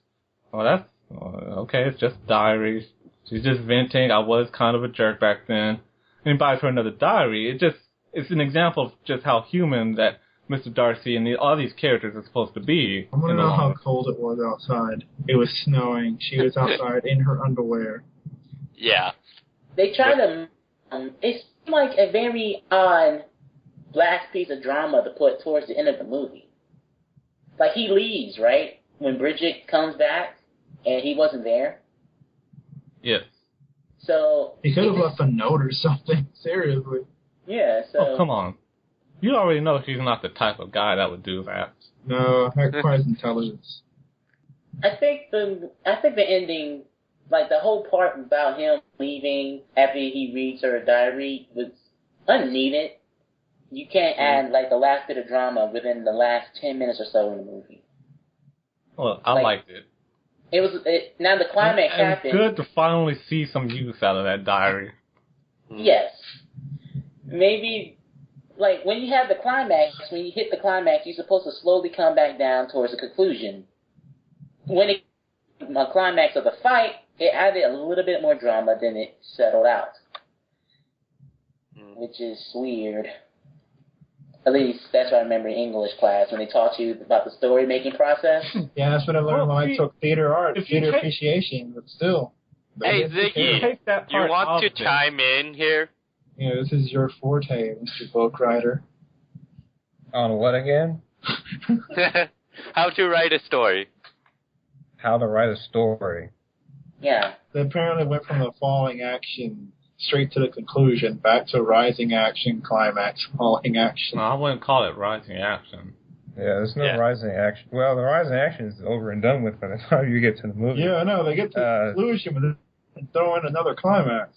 okay, it's just diaries. She's just venting. I was kind of a jerk back then. And he buys her another diary. It's an example of just how human that Mr. Darcy and all these characters are supposed to be. I want to know how cold it was outside. It was snowing. She was outside in her underwear. Yeah. They try to... it seemed like a very odd last piece of drama to put towards the end of the movie. Like, he leaves, right? When Bridget comes back, and he wasn't there. Yes. So... He could have left a note or something. Seriously. Yeah, so... Oh, come on. You already know he's not the type of guy that would do that. No, that requires intelligence. I think the ending, like the whole part about him leaving after he reads her diary was unneeded. You can't add like the last bit of drama within the last 10 minutes or so in the movie. Well, I liked it. Now the climax happened. It's good to finally see some use out of that diary. Yes. Maybe, like, when you have the climax, when you hit the climax, you're supposed to slowly come back down towards the conclusion. When the climax of the fight, it added a little bit more drama than it settled out. Which is weird. At least that's what I remember in English class when they taught you about the story-making process. Yeah, that's what I learned when I took theater art, theater appreciation, but still. Hey, Ziggy, you want to chime in here? Yeah, this is your forte, Mr. Book Writer. On what again? How to write a story. How to write a story. Yeah. They apparently went from the falling action straight to the conclusion, back to rising action, climax, falling action. No, I wouldn't call it rising action. Yeah, there's no rising action. Well, the rising action is over and done with by the time you get to the movie. Yeah, I know. They get to the conclusion, but then throw in another climax.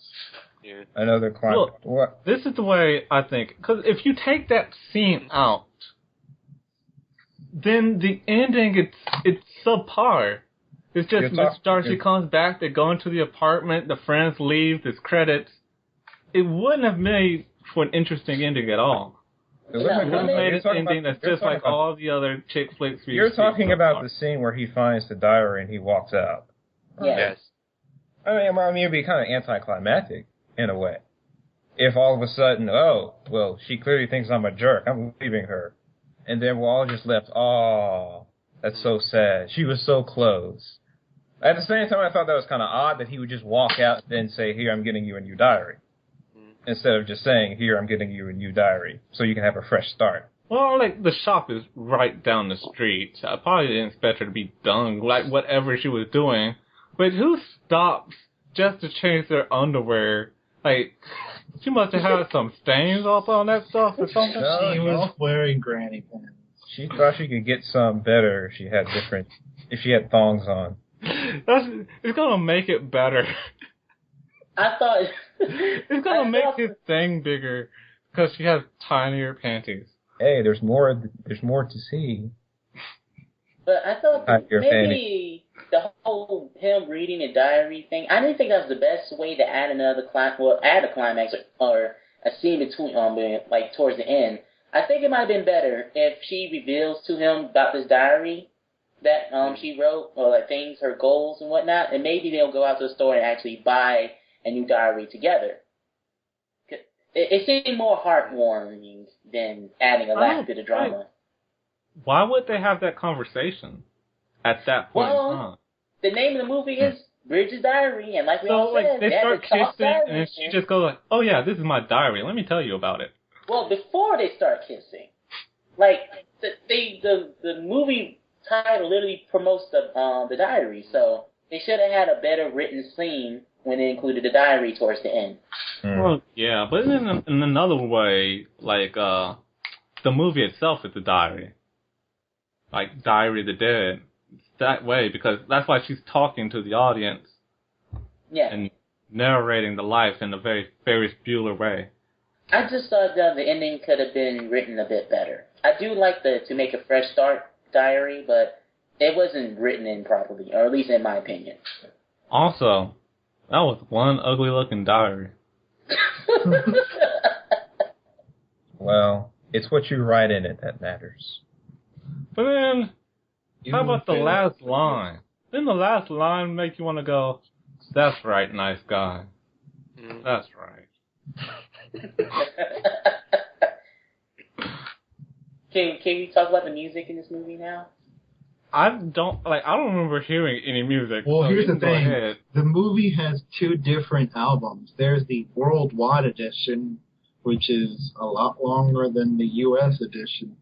Yeah. Another climax. Look, what? This is the way I think. Because if you take that scene out, then the ending, it's subpar. It's just Miss Darcy comes back, they go into the apartment, the friends leave, there's credits. It wouldn't have made for an interesting ending at all. It would have made an ending that's just like all the other chick flicks. You're talking about the scene where he finds the diary and he walks out. Yes. I mean, it'd be kind of anticlimactic in a way. If all of a sudden, oh, well, she clearly thinks I'm a jerk, I'm leaving her. And then we're all just left, oh, that's so sad. She was so close. At the same time, I thought that was kind of odd that he would just walk out and then say, here, I'm getting you a new diary. Instead of just saying, here, I'm getting you a new diary, so you can have a fresh start. Well, like, the shop is right down the street. I probably didn't expect her to be done, like, whatever she was doing. But who stops just to change their underwear? Like, she must have had some stains off on that stuff or something. No, she was wearing granny pants. She thought she could get some better if she had thongs on. It's gonna make it better. I thought it's gonna make his thing bigger because she has tinier panties. Hey, there's more to see. But I thought maybe the whole him reading a diary thing, I didn't think that was the best way to add add a climax or a scene between like towards the end. I think it might have been better if she reveals to him about this diary that she wrote, or like things, her goals and whatnot, and maybe they'll go out to the store and actually buy a new diary together. It seemed more heartwarming than adding a laugh to the drama. Why would they have that conversation at that point in time? The name of the movie is Bridget's Diary, and like we all said, they start kissing, and she just goes like, "Oh yeah, this is my diary. Let me tell you about it." Well, before they start kissing, like the movie title literally promotes the diary, so they should have had a better written scene when they included the diary towards the end. Well, yeah, but in another way, like the movie itself is the diary, like Diary of the Dead. It's that way because that's why she's talking to the audience, and narrating the life in a very Ferris Bueller way. I just thought that the ending could have been written a bit better. I do like to make a fresh start diary, but it wasn't written in properly, or at least in my opinion. Also, that was one ugly-looking diary. Well, it's what you write in it that matters. But then, how about the last line? Didn't the last line make you want to go, that's right, nice guy. That's right. Can we talk about the music in this movie now? I don't remember hearing any music. Well, so here's the thing. Ahead. The movie has two different albums. There's the worldwide edition, which is a lot longer than the U.S. edition.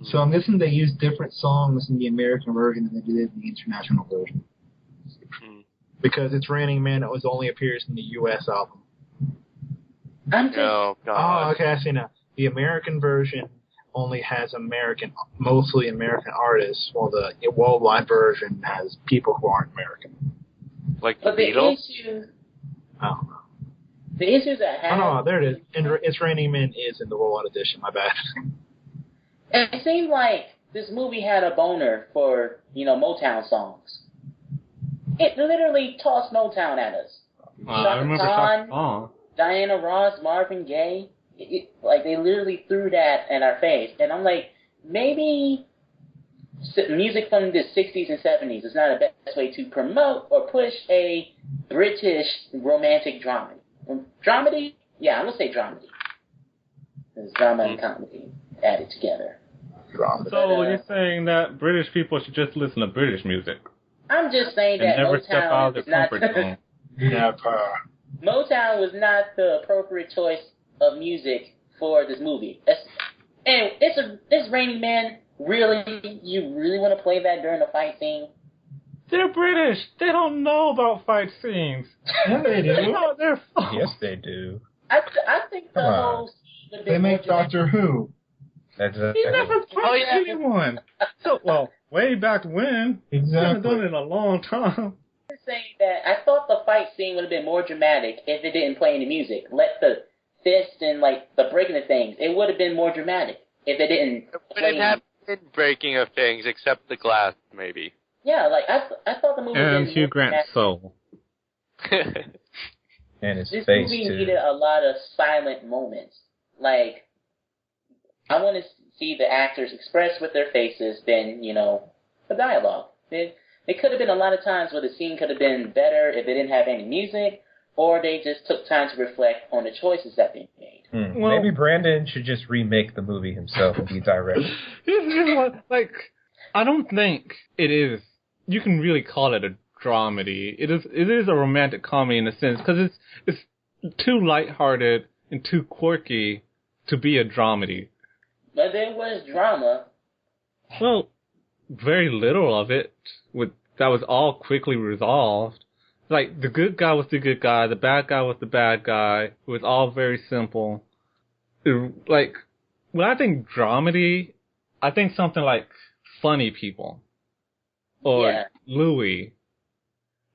So I'm guessing they use different songs in the American version than they did in the international version. Because It's Raining Men, it only appears in the U.S. album. Oh, God. Oh, okay, I see now. The American version only has mostly American artists, while the worldwide version has people who aren't American. Like the Beatles? I don't know. The issues that happen... Oh, no, there it is. It's Raining Men is in the worldwide edition, my bad. It seemed like this movie had a boner for, Motown songs. It literally tossed Motown at us. I remember Chaka Khan. Diana Ross, Marvin Gaye, like they literally threw that at our face, and I'm like, maybe music from the 60s and 70s is not the best way to promote or push a British romantic dramedy. Dramedy? Yeah, I'm gonna say dramedy. There's drama and comedy added together. So you're saying that British people should just listen to British music? I'm just saying that never step out of their comfort zone. Never. Motown was not the appropriate choice of music for this movie. And it's Raining Man. Really, you really want to play that during a fight scene? They're British. They don't know about fight scenes. Yeah, they do. No, they're false. Yes, they do. I think the whole scene they make Doctor Who. He never punched anyone. So, way back when. Exactly. He hasn't done it in a long time. Saying that I thought the fight scene would have been more dramatic if it didn't play any music. Let the fist and the breaking of things. It would have been more dramatic if it didn't. It wouldn't have been breaking of things except the glass, maybe. Yeah, like I thought the movie And did Hugh more Grant's soul. And his This face movie too. needed a lot of silent moments. Like, I want to see the actors express with their faces than, the dialogue. It could have been a lot of times where the scene could have been better if they didn't have any music, or they just took time to reflect on the choices that they made. Well, maybe Brandon should just remake the movie himself and be director. Here's what, I don't think it is. You can really call it a dramedy. It is a romantic comedy in a sense, because it's too lighthearted and too quirky to be a dramedy. But there was drama. Well, very little of it that was all quickly resolved. Like, the good guy was the good guy, the bad guy was the bad guy. It was all very simple. Like, when I think dramedy, I think something like Funny People. Or Louie.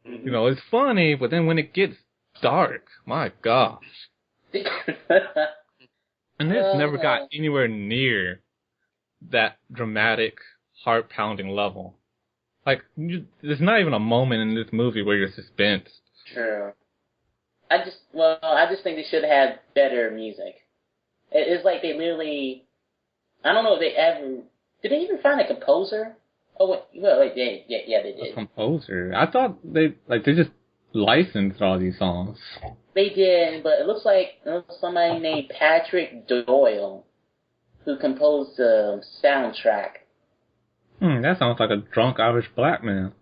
It's funny, but then when it gets dark, my gosh. And this never got anywhere near that dramatic, heart-pounding level. Like, there's not even a moment in this movie where you're suspensed. True. I just think they should have had better music. It's like they literally, I don't know if they ever, did they even find a composer? Oh, wait, they did. A composer? I thought they just licensed all these songs. They did, but it looks like somebody named Patrick Doyle who composed the soundtrack. That sounds like a drunk Irish black man.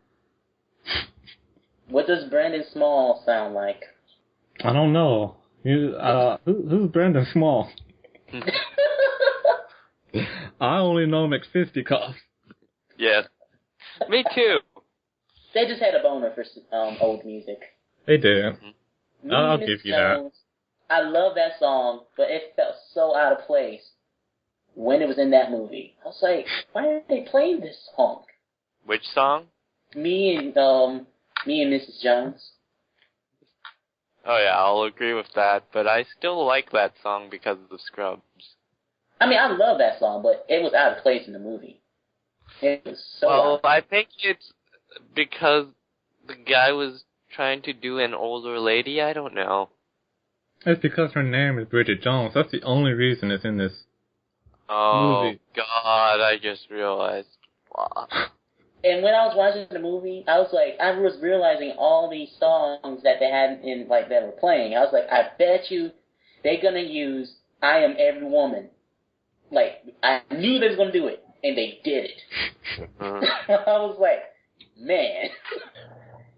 What does Brandon Small sound like? I don't know. Who's Brandon Small? I only know McFisticuffs. Yes. Me too. They just had a boner for old music. They did. I'll give you Jones, that. I love that song, but it felt so out of place when it was in that movie. I was like, why are they playing this song? Which song? Me and Mrs. Jones. Oh yeah, I'll agree with that, but I still like that song because of the Scrubs. I mean, I love that song, but it was out of place in the movie. It was so well, I think it's because the guy was trying to do an older lady, I don't know. It's because her name is Bridget Jones. That's the only reason it's in this movie. God, I just realized. Wow. And when I was watching the movie, I was realizing all these songs that they had in, that were playing. I was like, I bet you they're gonna use I Am Every Woman. I knew they was gonna do it, and they did it. I was like, man,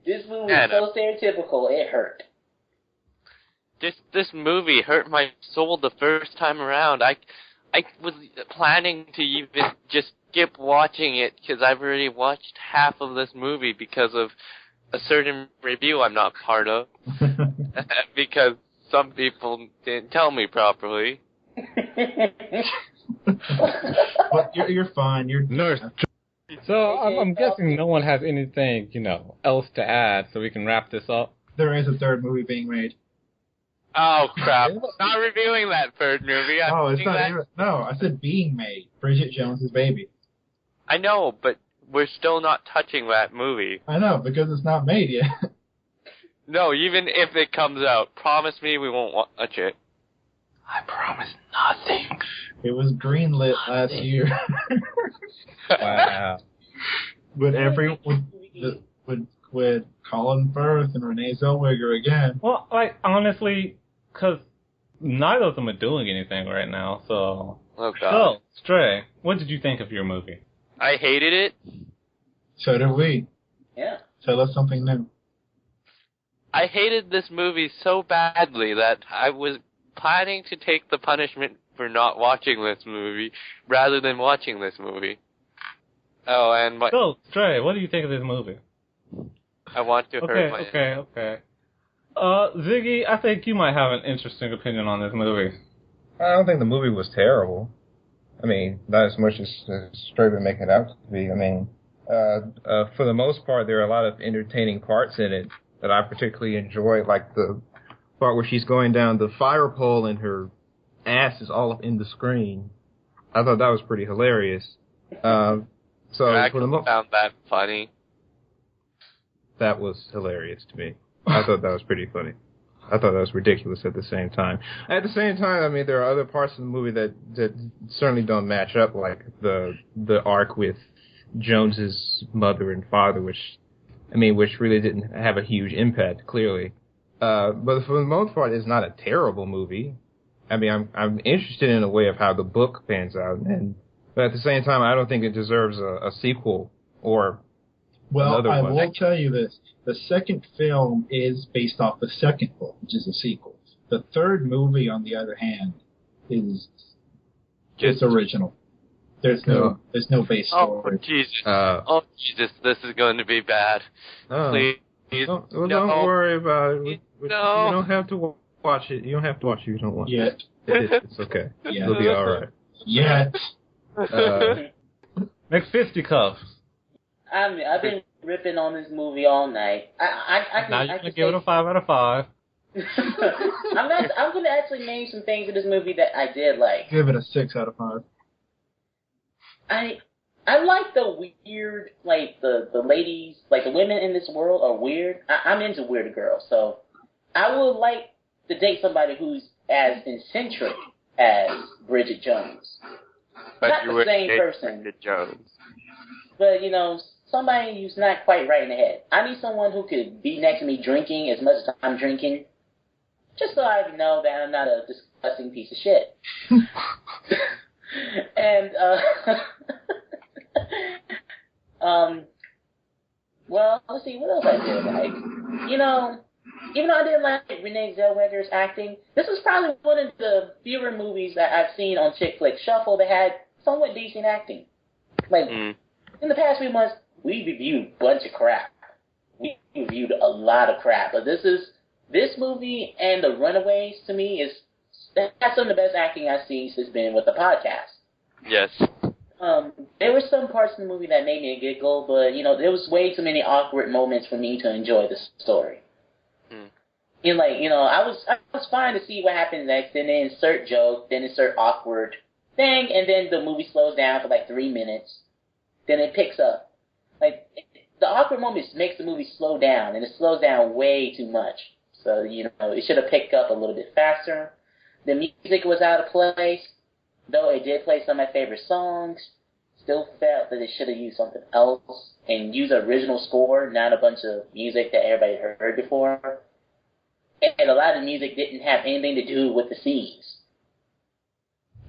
this movie is so stereotypical, it hurt. This movie hurt my soul the first time around. I was planning to even just skip watching it because I've already watched half of this movie because of a certain review I'm not part of. Because some people didn't tell me properly. Well, you're fine. You're nurse. So I'm guessing no one has anything, else to add, so we can wrap this up. There is a third movie being made. Oh crap! Not reviewing that third movie. It's not. No, I said being made. Bridget Jones's Baby. I know, but we're still not touching that movie. I know, because it's not made yet. No, even if it comes out, promise me we won't watch it. I promise nothing. It was greenlit last year. Wow. With Colin Firth and Renee Zellweger again. Well, honestly, because neither of them are doing anything right now, so... Oh, God. So, Stray, what did you think of your movie? I hated it. So did we. Yeah. Tell us something new. I hated this movie so badly that I was planning to take the punishment for not watching this movie rather than watching this movie. Oh, and what? So, Stray, what do you think of this movie? I want to hurt my... Okay. Ziggy, I think you might have an interesting opinion on this movie. I don't think the movie was terrible. I mean, not as much as Stray would make it out to be. I mean, for the most part, there are a lot of entertaining parts in it that I particularly enjoy, like the part where she's going down the fire pole and her ass is all up in the screen. I thought that was pretty hilarious. I found that funny. that was hilarious to me. I thought that was pretty funny. I thought that was ridiculous at the same time. At the same time, I mean, there are other parts of the movie that certainly don't match up, like the arc with Jones's mother and father, which really didn't have a huge impact, clearly. But for the most part, it's not a terrible movie. I mean, I'm interested in a way of how the book pans out, but at the same time, I don't think it deserves a sequel or another one. Well, I will tell you this. The second film is based off the second book, which is a sequel. The third movie, on the other hand, is just original. There's no base story. Oh Jesus, this is going to be bad. Please. Don't worry about it. You don't have to watch it. You don't have to watch it. You don't want it. It's okay. Yeah. It'll be all right. Yet. McFisticuffs. I've been ripping on this movie all night. Now you're gonna give it a 5 out of 5. I'm gonna actually name some things in this movie that I did like. Give it a 6 out of 5. I like the weird, like the ladies, like the women in this world are weird. I'm into weird girls, so I would like to date somebody who's as eccentric as Bridget Jones. But not you the same person. Bridget Jones. But somebody who's not quite right in the head. I need someone who could be next to me drinking as much as I'm drinking, just so I know that I'm not a disgusting piece of shit. And well, let's see, what else I did like. Even though I didn't like Renee Zellweger's acting, this is probably one of the fewer movies that I've seen on Chick Flick Shuffle that had somewhat decent acting. Like, in the past few months, we reviewed a bunch of crap. We reviewed a lot of crap. But this movie and The Runaways, to me, that's some of the best acting I've seen since being with the podcast. Yes. There were some parts in the movie that made me giggle, but, there was way too many awkward moments for me to enjoy the story. I was fine to see what happened next, then they insert joke, then insert awkward thing, and then the movie slows down for like 3 minutes. Then it picks up. Like, the awkward moments makes the movie slow down, and it slows down way too much. So, it should have picked up a little bit faster. The music was out of place, though it did play some of my favorite songs. Still felt that it should have used something else and used the original score, not a bunch of music that everybody heard before. And a lot of the music didn't have anything to do with the scenes.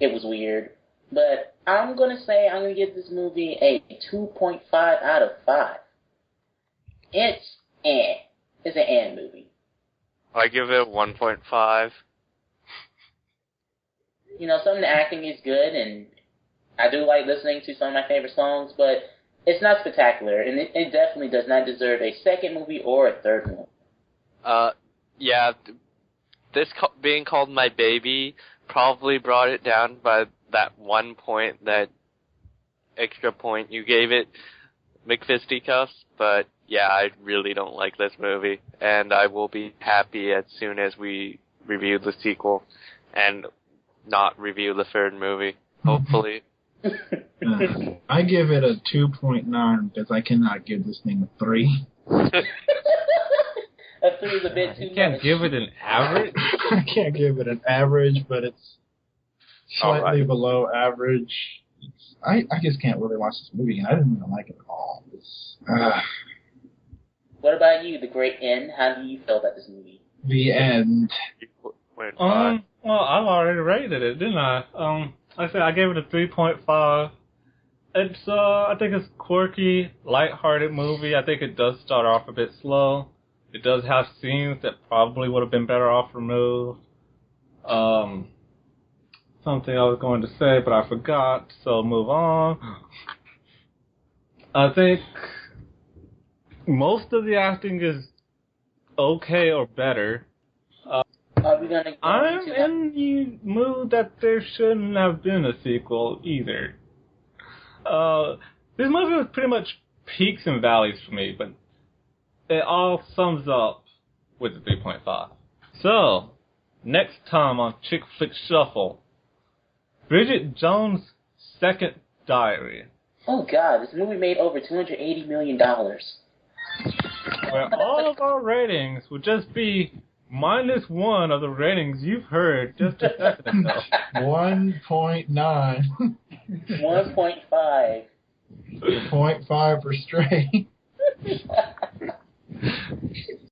It was weird. But I'm going to give this movie a 2.5 out of 5. It's It's an movie. I give it a 1.5. Some of the acting is good, and I do like listening to some of my favorite songs, but it's not spectacular, and it definitely does not deserve a second movie or a third one. Yeah, this being called My Baby probably brought it down by that 1 point, that extra point you gave it, McFisticuffs, but yeah, I really don't like this movie, and I will be happy as soon as we review the sequel, and not review the third movie, hopefully. I give it a 2.9 because I cannot give this thing a 3. A 3 is a bit too much. You can't give it an average? I can't give it an average, but it's slightly below average. I just can't really watch this movie, and I didn't even like it at all. What about you, The Great N? How do you feel about this movie? The end. Well, I've already rated it, didn't I? Like I said, I gave it a 3.5. It's, I think it's quirky, lighthearted movie. I think it does start off a bit slow. It does have scenes that probably would have been better off removed. Something I was going to say, but I forgot, so move on. I think most of the acting is okay or better. I'm in the mood that there shouldn't have been a sequel either. This movie was pretty much peaks and valleys for me, but it all sums up with the 3.5. So, next time on Chick Flick Shuffle, Bridget Jones' Second Diary. Oh God, this movie made over $280 million. where all of our ratings would just be -1 of the ratings you've heard just a second ago. 1.9. 1.5. 0.5 for straight.